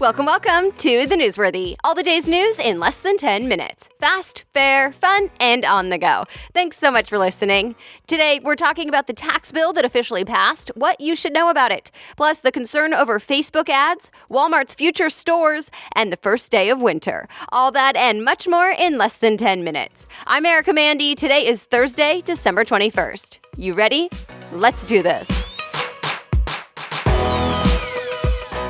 Welcome to The Newsworthy. All the day's news in less than 10 minutes. Fast, fair, fun, and on the go. Thanks so much for listening. Today, we're talking about the tax bill that officially passed, what you should know about it, plus the concern over Facebook ads, Walmart's future stores, and the first day of winter. All that and much more in less than 10 minutes. I'm Erica Mandy. Today is Thursday, December 21st. You ready? Let's do this.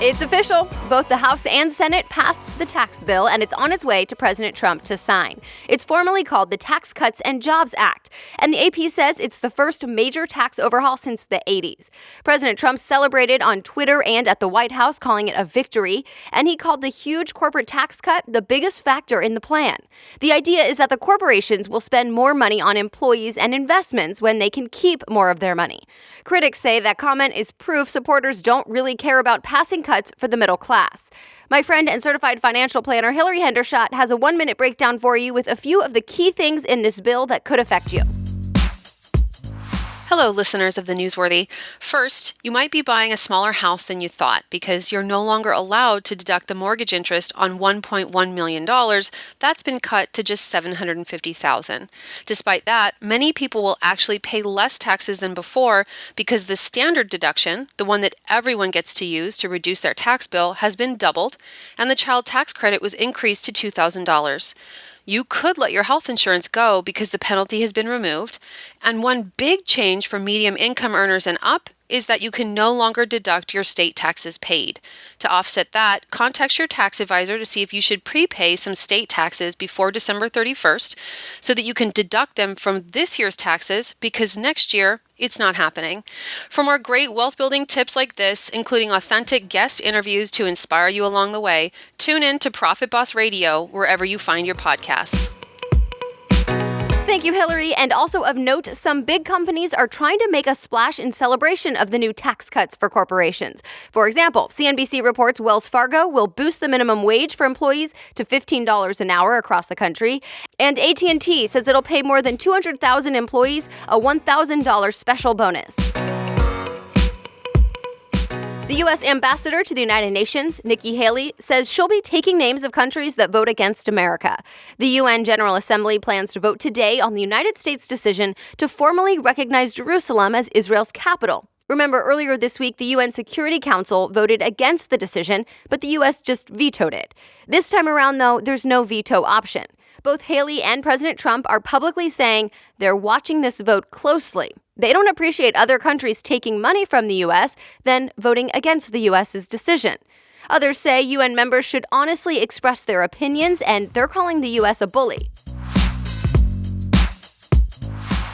It's official. Both the House and Senate passed the tax bill, and it's on its way to President Trump to sign. It's formally called the Tax Cuts and Jobs Act, and the AP says it's the first major tax overhaul since the 80s. President Trump celebrated on Twitter and at the White House, calling it a victory, and he called the huge corporate tax cut the biggest factor in the plan. The idea is that the corporations will spend more money on employees and investments when they can keep more of their money. Critics say that comment is proof supporters don't really care about passing cuts for the middle class. My friend and certified financial planner Hillary Hendershot has a 1-minute breakdown for you with a few of the key things in this bill that could affect you. Hello, listeners of The Newsworthy. First, you might be buying a smaller house than you thought because you're no longer allowed to deduct the mortgage interest on $1.1 million. That's been cut to just $750,000. Despite that, many people will actually pay less taxes than before because the standard deduction, the one that everyone gets to use to reduce their tax bill, has been doubled, and the child tax credit was increased to $2,000. You could let your health insurance go because the penalty has been removed. And one big change for medium income earners and up is that you can no longer deduct your state taxes paid. To offset that, contact your tax advisor to see if you should prepay some state taxes before December 31st so that you can deduct them from this year's taxes because next year it's not happening. For more great wealth building tips like this, including authentic guest interviews to inspire you along the way, tune in to Profit Boss Radio wherever you find your podcasts. Thank you, Hillary. And also of note, some big companies are trying to make a splash in celebration of the new tax cuts for corporations. For example, CNBC reports Wells Fargo will boost the minimum wage for employees to $15 an hour across the country. And AT&T says it'll pay more than 200,000 employees a $1,000 special bonus. The U.S. ambassador to the United Nations, Nikki says she'll be taking names of countries that vote against America. The UN General Assembly plans to vote today on the United States' decision to formally recognize Jerusalem as Israel's capital. Remember, earlier this week, the UN Security Council voted against the decision, but the U.S. just vetoed it. This time around, though, there's no veto option. Both Haley and President Trump are publicly saying they're watching this vote closely. They don't appreciate other countries taking money from the U.S., then voting against the U.S.'s decision. Others say UN members should honestly express their opinions, and they're calling the U.S. a bully.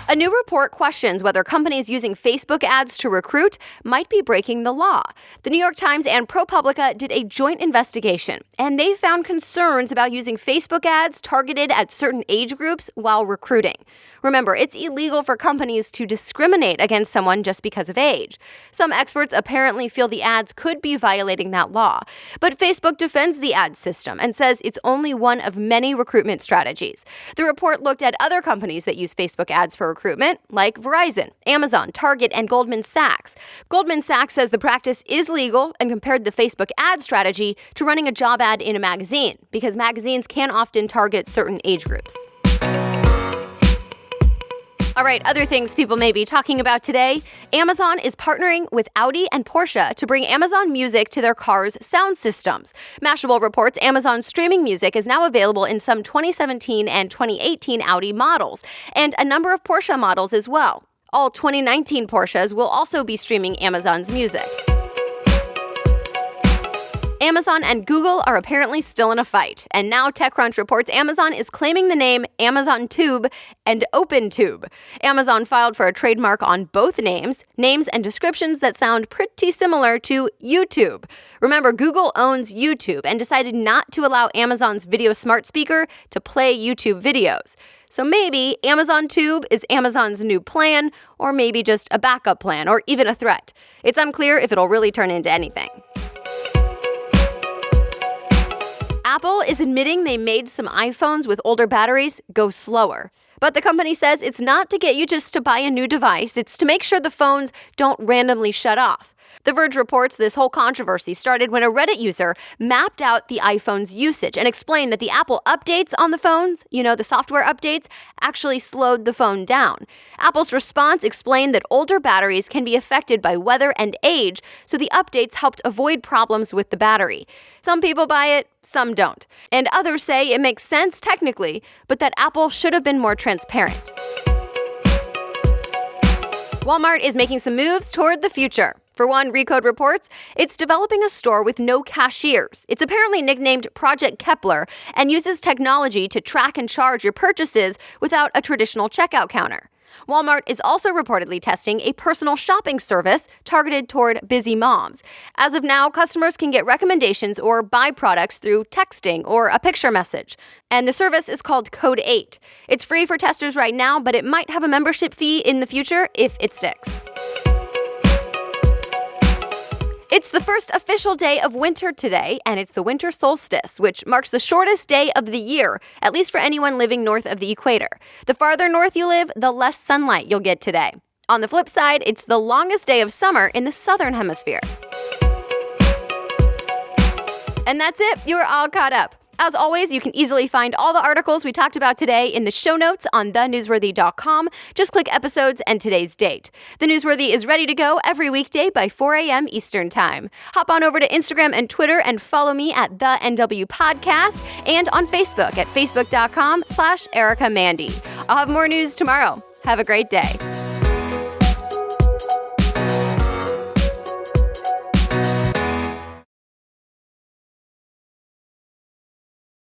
A new report questions whether companies using Facebook ads to recruit might be breaking the law. The New York Times and ProPublica did a joint investigation, and they found concerns about using Facebook ads targeted at certain age groups while recruiting. Remember, it's illegal for companies to discriminate against someone just because of age. Some experts apparently feel the ads could be violating that law. But Facebook defends the ad system and says it's only one of many recruitment strategies. The report looked at other companies that use Facebook ads for recruitment, like Verizon, Amazon, Target, and Goldman Sachs. Goldman Sachs says the practice is legal and compared the Facebook ad strategy to running a job ad in a magazine, because magazines can often target certain age groups. All right, other things people may be talking about today. Amazon is partnering with Audi and Porsche to bring Amazon Music to their cars' sound systems. Mashable reports Amazon streaming music is now available in some 2017 and 2018 Audi models, and a number of Porsche models as well. All 2019 Porsches will also be streaming Amazon's music. Amazon and Google are apparently still in a fight, and now TechCrunch reports Amazon is claiming the name Amazon Tube and OpenTube. Amazon filed for a trademark on both names and descriptions that sound pretty similar to YouTube. Remember, Google owns YouTube and decided not to allow Amazon's video smart speaker to play YouTube videos. So maybe Amazon Tube is Amazon's new plan, or maybe just a backup plan, or even a threat. It's unclear if it'll really turn into anything. Apple is admitting they made some iPhones with older batteries go slower. But the company says it's not to get you just to buy a new device, it's to make sure the phones don't randomly shut off. The Verge reports this whole controversy started when a Reddit user mapped out the iPhone's usage and explained that the Apple updates on the phones, the software updates, actually slowed the phone down. Apple's response explained that older batteries can be affected by weather and age, so the updates helped avoid problems with the battery. Some people buy it, some don't. And others say it makes sense technically, but that Apple should have been more transparent. Walmart is making some moves toward the future. For one, Recode reports it's developing a store with no cashiers. It's apparently nicknamed Project Kepler and uses technology to track and charge your purchases without a traditional checkout counter. Walmart is also reportedly testing a personal shopping service targeted toward busy moms. As of now, customers can get recommendations or buy products through texting or a picture message. And the service is called Code 8. It's free for testers right now, but it might have a membership fee in the future if it sticks. It's the first official day of winter today, and it's the winter solstice, which marks the shortest day of the year, at least for anyone living north of the equator. The farther north you live, the less sunlight you'll get today. On the flip side, it's the longest day of summer in the southern hemisphere. And that's it. You're all caught up. As always, you can easily find all the articles we talked about today in the show notes on thenewsworthy.com. Just click episodes and today's date. The Newsworthy is ready to go every weekday by 4 a.m. Eastern Time. Hop on over to Instagram and Twitter and follow me at the NW Podcast and on Facebook at facebook.com/Erica Mandy. I'll have more news tomorrow. Have a great day.